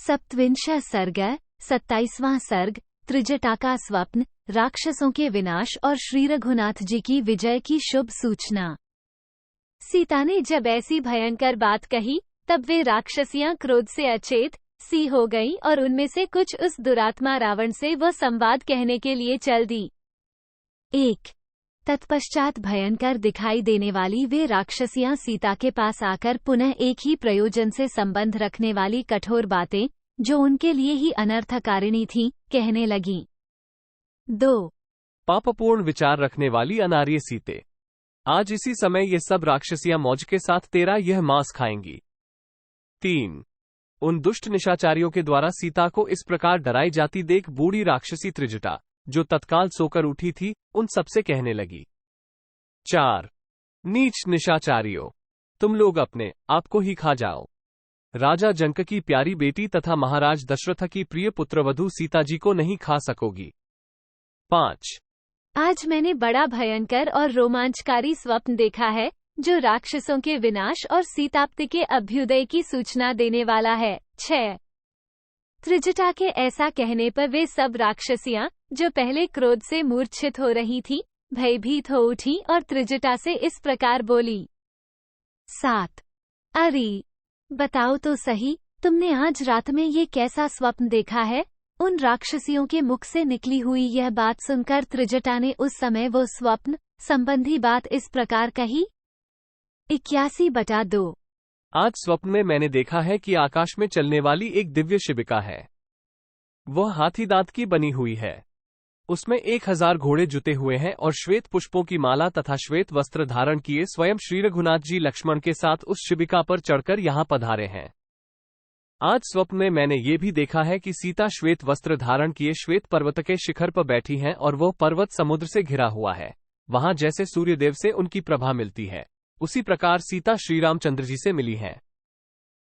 सप्तविंशः सर्ग 27वां सर्ग त्रिजटा का स्वप्न, राक्षसों के विनाश और श्री रघुनाथ जी की विजय की शुभ सूचना। सीता ने जब ऐसी भयंकर बात कही तब वे राक्षसियां क्रोध से अचेत सी हो गईं और उनमें से कुछ उस दुरात्मा रावण से वह संवाद कहने के लिए चल दी। एक तत्पश्चात भयंकर दिखाई देने वाली वे राक्षसियां सीता के पास आकर पुनः एक ही प्रयोजन से संबंध रखने वाली कठोर बातें, जो उनके लिए ही अनर्थकारिणी थीं, कहने लगीं। 2 पापपूर्ण विचार रखने वाली अनार्य सीते, आज इसी समय ये सब राक्षसियां मौज के साथ तेरा यह मांस खाएंगी। 3 उन दुष्ट निशाचारियों के द्वारा सीता को इस प्रकार डराई जाती देख बूढ़ी राक्षसी त्रिजटा, जो तत्काल सोकर उठी थी, उन सबसे कहने लगी। 4 नीच निशाचारियों, तुम लोग अपने आप को ही खा जाओ। राजा जनक की प्यारी बेटी तथा महाराज दशरथ की प्रिय पुत्रवधू सीता जी को नहीं खा सकोगी। 5 आज मैंने बड़ा भयंकर और रोमांचकारी स्वप्न देखा है, जो राक्षसों के विनाश और सीताप्ति के अभ्युदय की सूचना देने वाला है। 6 त्रिजटा के ऐसा कहने पर वे सब राक्षसियां, जो पहले क्रोध से मूर्छित हो रही थीं, भयभीत हो उठी और त्रिजटा से इस प्रकार बोली। 7 अरे बताओ तो सही, तुमने आज रात में ये कैसा स्वप्न देखा है? उन राक्षसियों के मुख से निकली हुई यह बात सुनकर त्रिजटा ने उस समय वो स्वप्न संबंधी बात इस प्रकार कही। 81/2 आज स्वप्न में मैंने देखा है कि आकाश में चलने वाली एक दिव्य शिबिका है। वह हाथी दांत की बनी हुई है। उसमें 1000 घोड़े जुते हुए हैं और श्वेत पुष्पों की माला तथा श्वेत वस्त्र धारण किए स्वयं श्री रघुनाथ जी लक्ष्मण के साथ उस शिबिका पर चढ़कर यहाँ पधारे हैं। आज स्वप्न में मैंने ये भी देखा है कि सीता श्वेत वस्त्र धारण किए श्वेत पर्वत के शिखर पर बैठी हैं और वह पर्वत समुद्र से घिरा हुआ है। वहां जैसे सूर्यदेव से उनकी प्रभा मिलती है, उसी प्रकार सीता श्री रामचंद्र जी से मिली है।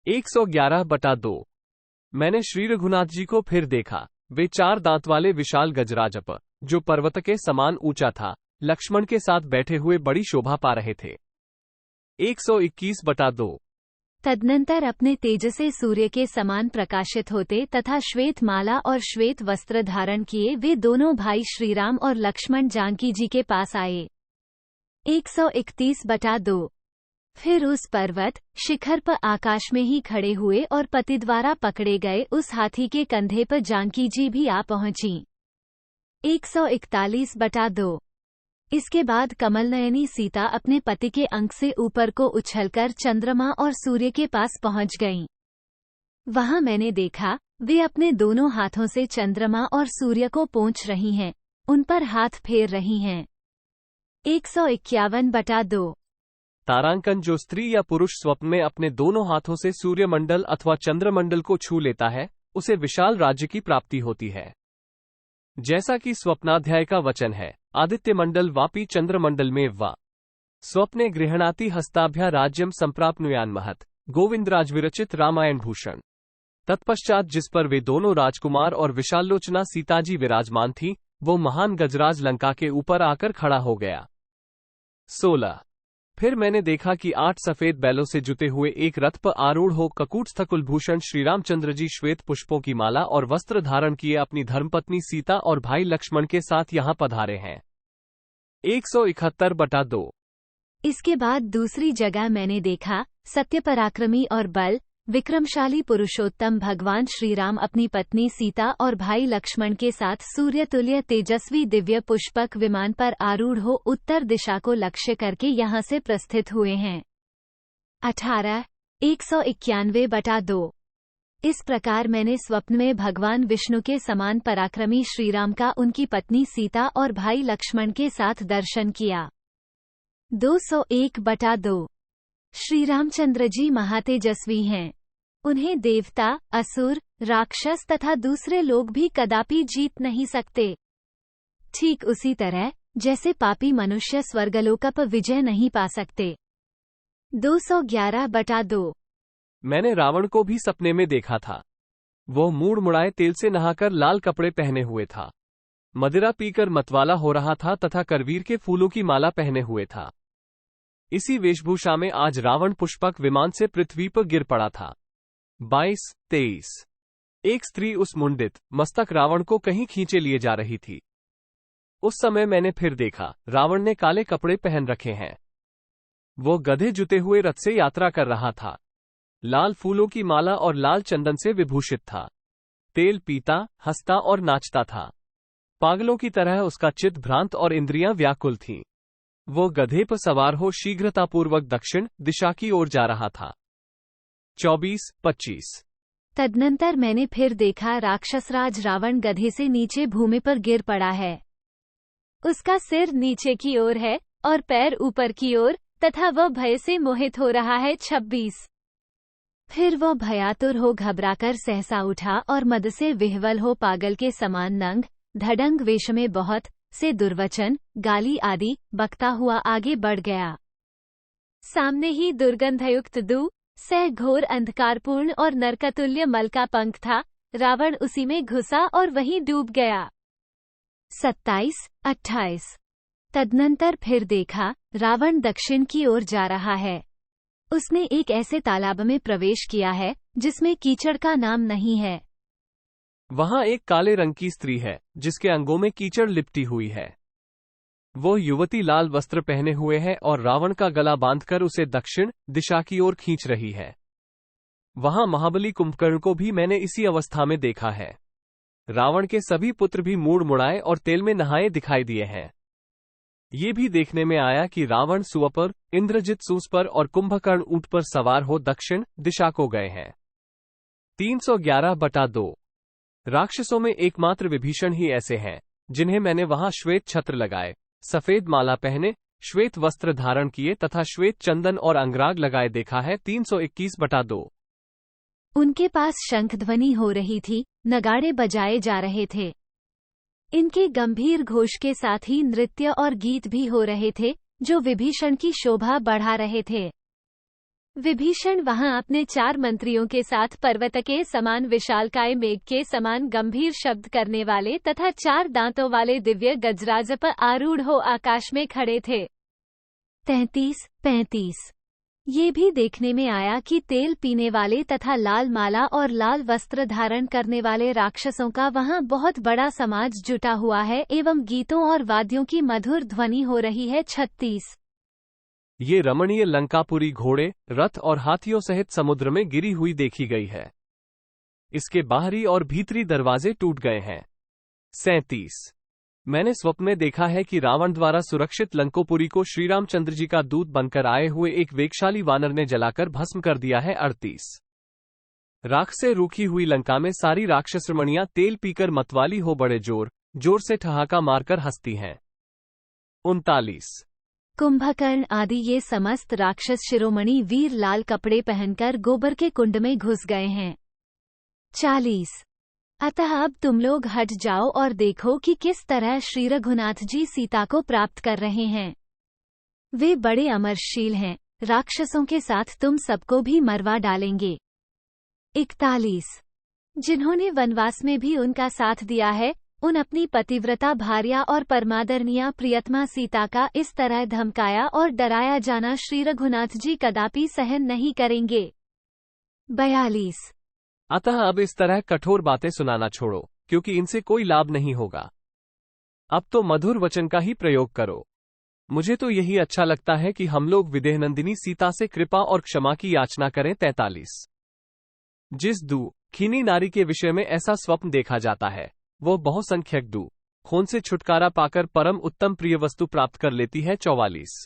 111/2 मैंने श्री रघुनाथ जी को फिर देखा। वे 4 दांत वाले विशाल गजराजप, जो पर्वत के समान ऊंचा था, लक्ष्मण के साथ बैठे हुए बड़ी शोभा पा रहे थे। 121/2 तदनंतर अपने तेज से सूर्य के समान प्रकाशित होते तथा श्वेत माला और श्वेत वस्त्र धारण किए वे दोनों भाई श्रीराम और लक्ष्मण जानकी जी के पास आए। 131/2 फिर उस पर्वत शिखर पर आकाश में ही खड़े हुए और पति द्वारा पकड़े गए उस हाथी के कंधे पर जानकी जी भी आ पहुंची। 141/2 इसके बाद कमलनयनी सीता अपने पति के अंक से ऊपर को उछलकर चंद्रमा और सूर्य के पास पहुंच गईं। वहां मैंने देखा वे अपने दोनों हाथों से चंद्रमा और सूर्य को पोंछ रही हैं, उन पर हाथ फेर रही हैं। 151/2 तारांकन, जो स्त्री या पुरुष स्वप्न में अपने दोनों हाथों से सूर्यमंडल अथवा चंद्रमंडल को छू लेता है, उसे विशाल राज्य की प्राप्ति होती है। जैसा कि स्वप्नाध्याय का वचन है, आदित्य मंडल वापी चंद्रमंडल में वा स्वप्ने गृहणाति हस्ताभ्या राज्यम संप्राप्नुयान महत गोविंदराज विरचित रामायण भूषण। तत्पश्चात जिस पर वे दोनों राजकुमार और विशालोचना सीताजी विराजमान थी, वो महान गजराज लंका के ऊपर आकर खड़ा हो गया। 16 फिर मैंने देखा कि 8 सफेद बैलों से जुते हुए एक रथ पर आरूढ़ हो ककूटस्थ कुलभूषण श्री रामचंद्र जी श्वेत पुष्पों की माला और वस्त्र धारण किए अपनी धर्मपत्नी सीता और भाई लक्ष्मण के साथ यहाँ पधारे हैं। 171/2 इसके बाद दूसरी जगह मैंने देखा सत्य पराक्रमी और बल विक्रमशाली पुरुषोत्तम भगवान श्रीराम अपनी पत्नी सीता और भाई लक्ष्मण के साथ सूर्यतुल्य तेजस्वी दिव्य पुष्पक विमान पर आरूढ़ हो उत्तर दिशा को लक्ष्य करके यहाँ से प्रस्थित हुए हैं। 18 191/2 इस प्रकार मैंने स्वप्न में भगवान विष्णु के समान पराक्रमी श्रीराम का उनकी पत्नी सीता और भाई लक्ष्मण के साथ दर्शन किया। 201/2 श्री रामचंद्र जी महातेजस्वी हैं। उन्हें देवता, असुर, राक्षस तथा दूसरे लोग भी कदापि जीत नहीं सकते। ठीक उसी तरह जैसे पापी मनुष्य स्वर्गलोक पर विजय नहीं पा सकते। 211/2 मैंने रावण को भी सपने में देखा था। वह मूड़ मुड़ाए तेल से नहाकर लाल कपड़े पहने हुए था, मदिरा पीकर मतवाला हो रहा था तथा करवीर के फूलों की माला पहने हुए था। इसी वेशभूषा में आज रावण पुष्पक विमान से पृथ्वी पर गिर पड़ा था। 22-23 एक स्त्री उस मुंडित मस्तक रावण को कहीं खींचे लिए जा रही थी। उस समय मैंने फिर देखा, रावण ने काले कपड़े पहन रखे हैं। वो गधे जुते हुए रथ से यात्रा कर रहा था। लाल फूलों की माला और लाल चंदन से विभूषित था। तेल पीता, हंसता और नाचता था। पागलों की तरह उसका चित्त भ्रांत और इंद्रियां व्याकुल थीं। वो गधे पर सवार हो शीघ्रतापूर्वक दक्षिण दिशा की ओर जा रहा था। 24-25। तदनंतर मैंने फिर देखा, राक्षसराज रावण गधे से नीचे भूमि पर गिर पड़ा है। उसका सिर नीचे की ओर है और पैर ऊपर की ओर, तथा वह भय से मोहित हो रहा है। 26। फिर वह भयातुर हो घबराकर सहसा उठा और मद से विह्वल हो पागल के समान नंग धड़ंग वेश में बहुत से दुर्वचन, गाली आदि बकता हुआ आगे बढ़ गया। सामने ही दुर्गंधयुक्त दू सह घोर अंधकारपूर्ण और नरकतुल्य मल का पंख था। रावण उसी में घुसा और वहीं डूब गया। 27-28। तदनंतर फिर देखा, रावण दक्षिण की ओर जा रहा है। उसने एक ऐसे तालाब में प्रवेश किया है जिसमें कीचड़ का नाम नहीं है। वहां एक काले रंग की स्त्री है जिसके अंगों में कीचड़ लिपटी हुई है। वो युवती लाल वस्त्र पहने हुए है और रावण का गला बांधकर उसे दक्षिण दिशा की ओर खींच रही है। वहां महाबली कुंभकर्ण को भी मैंने इसी अवस्था में देखा है। रावण के सभी पुत्र भी मूड़ मुड़ाए और तेल में नहाए दिखाई दिए हैं। ये भी देखने में आया कि रावण सुअ पर, इंद्रजित सूस पर और कुंभकर्ण ऊंट पर सवार हो दक्षिण दिशा को गए हैं। 311/2। राक्षसों में एकमात्र विभीषण ही ऐसे हैं जिन्हें मैंने वहां श्वेत छत्र लगाए, सफेद माला पहने, श्वेत वस्त्र धारण किए तथा श्वेत चंदन और अंगराग लगाए देखा है। 321/2। उनके पास शंख ध्वनि हो रही थी, नगाड़े बजाए जा रहे थे। इनके गंभीर घोष के साथ ही नृत्य और गीत भी हो रहे थे जो विभीषण की शोभा बढ़ा रहे थे। विभीषण वहां अपने 4 मंत्रियों के साथ पर्वत के समान विशालकाय मेघ के समान गंभीर शब्द करने वाले तथा 4 दांतों वाले दिव्य गजराज पर आरूढ़ हो आकाश में खड़े थे। 33-35। ये भी देखने में आया कि तेल पीने वाले तथा लाल माला और लाल वस्त्र धारण करने वाले राक्षसों का वहां बहुत बड़ा समाज जुटा हुआ है एवं गीतों और वाद्यों की मधुर ध्वनि हो रही है। 36। ये रमणीय लंकापुरी घोड़े, रथ और हाथियों सहित समुद्र में गिरी हुई देखी गई है। इसके बाहरी और भीतरी दरवाजे टूट गए हैं। 37। मैंने स्वप्न में देखा है कि रावण द्वारा सुरक्षित लंकोपुरी को श्रीरामचंद्र जी का दूत बनकर आए हुए एक वेगशाली वानर ने जलाकर भस्म कर दिया है। 38। राख से रूखी हुई लंका में सारी राक्षस रमणियां तेल पीकर मतवाली हो बड़े जोर जोर से ठहाका मारकर हंसती हैं। 39। कुंभकर्ण आदि ये समस्त राक्षस शिरोमणि वीर लाल कपड़े पहनकर गोबर के कुंड में घुस गए हैं। 40। अतः अब तुम लोग हट जाओ और देखो कि किस तरह श्री रघुनाथ जी सीता को प्राप्त कर रहे हैं। वे बड़े अमरशील हैं, राक्षसों के साथ तुम सबको भी मरवा डालेंगे। 41। जिन्होंने वनवास में भी उनका साथ दिया है, उन अपनी पतिव्रता भार्या और परमादरणीय प्रियतमा सीता का इस तरह धमकाया और डराया जाना श्री रघुनाथ जी कदापि सहन नहीं करेंगे। 42। अतः अब इस तरह कठोर बातें सुनाना छोड़ो, क्योंकि इनसे कोई लाभ नहीं होगा। अब तो मधुर वचन का ही प्रयोग करो। मुझे तो यही अच्छा लगता है कि हम लोग विदेहनंदिनी सीता से कृपा और क्षमा की याचना करें। 43। जिस दुखिनी नारी के विषय में ऐसा स्वप्न देखा जाता है, वो बहुसंख्यक खून से छुटकारा पाकर परम उत्तम प्रिय वस्तु प्राप्त कर लेती है। 44।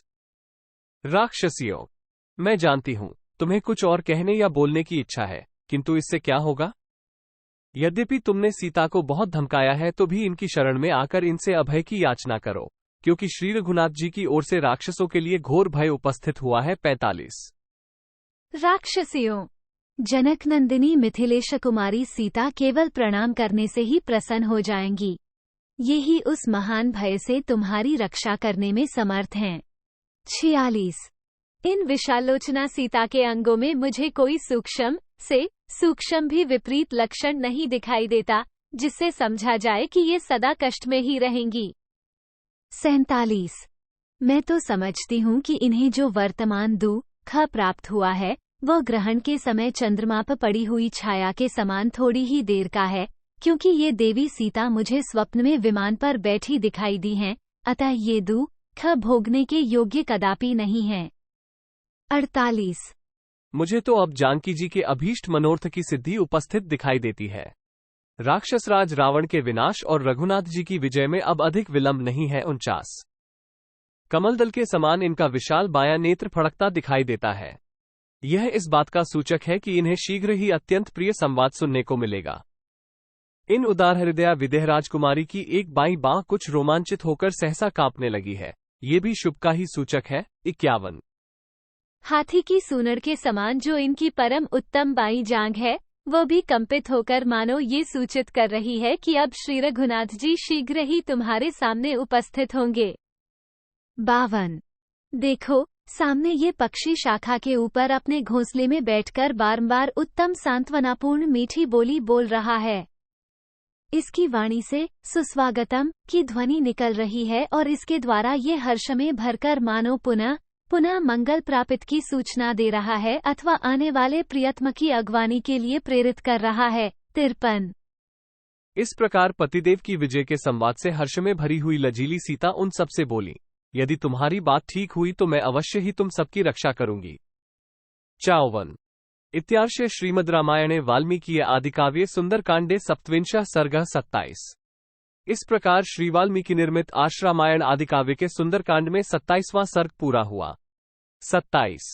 राक्षसियों, मैं जानती हूं तुम्हें कुछ और कहने या बोलने की इच्छा है, किंतु इससे क्या होगा? यद्यपि तुमने सीता को बहुत धमकाया है तो भी इनकी शरण में आकर इनसे अभय की याचना करो, क्योंकि श्री रघुनाथ जी की ओर से राक्षसों के लिए घोर भय उपस्थित हुआ है। 45। राक्षसियों, जनक नंदिनी मिथिलेश कुमारी सीता केवल प्रणाम करने से ही प्रसन्न हो जाएंगी। ये ही उस महान भय से तुम्हारी रक्षा करने में समर्थ हैं। 46। इन विशालोचना सीता के अंगों में मुझे कोई सूक्ष्म से सूक्ष्म भी विपरीत लक्षण नहीं दिखाई देता, जिससे समझा जाए कि ये सदा कष्ट में ही रहेंगी। 47। मैं तो समझती हूँ कि इन्हें जो वर्तमान दुख प्राप्त हुआ है वह ग्रहण के समय चंद्रमा पर पड़ी हुई छाया के समान थोड़ी ही देर का है, क्योंकि ये देवी सीता मुझे स्वप्न में विमान पर बैठी दिखाई दी हैं, अतः ये दुख भोगने के योग्य कदापि नहीं है। 48। मुझे तो अब जानकी जी के अभीष्ट मनोरथ की सिद्धि उपस्थित दिखाई देती है। राक्षसराज रावण के विनाश और रघुनाथ जी की विजय में अब अधिक विलंब नहीं है। 49। कमलदल के समान इनका विशाल बायां नेत्र फड़कता दिखाई देता है। यह इस बात का सूचक है कि इन्हें शीघ्र ही अत्यंत प्रिय संवाद सुनने को मिलेगा। इन उदार हृदया विदेह राजकुमारी की एक बाईं बांह कुछ रोमांचित होकर सहसा कांपने लगी है। ये भी शुभ का ही सूचक है। 51। हाथी की सूंड के समान जो इनकी परम उत्तम बाईं जांघ है, वह भी कंपित होकर मानो ये सूचित कर रही है कि अब श्री रघुनाथ जी शीघ्र ही तुम्हारे सामने उपस्थित होंगे। 52। देखो, सामने ये पक्षी शाखा के ऊपर अपने घोंसले में बैठकर बारंबार उत्तम सांत्वनापूर्ण मीठी बोली बोल रहा है। इसकी वाणी से सुस्वागतम की ध्वनि निकल रही है और इसके द्वारा ये हर्ष में भरकर मानो पुनः मंगल प्राप्त की सूचना दे रहा है अथवा आने वाले प्रियतम की अगवानी के लिए प्रेरित कर रहा है। 53। इस प्रकार पतिदेव की विजय के संवाद से हर्ष में भरी हुई लजीली सीता उन सबसे बोली, यदि तुम्हारी बात ठीक हुई तो मैं अवश्य ही तुम सबकी रक्षा करूंगी। 54। इत्यार्षे श्रीमद् रामायणे वाल्मीकि आदिकाव्ये सुंदरकांडे सप्तविंशः सर्गः 27। इस प्रकार श्री वाल्मीकि निर्मित आश्रामायण आदिकाव्य के सुंदरकांड में 27वां सर्ग पूरा हुआ। 27।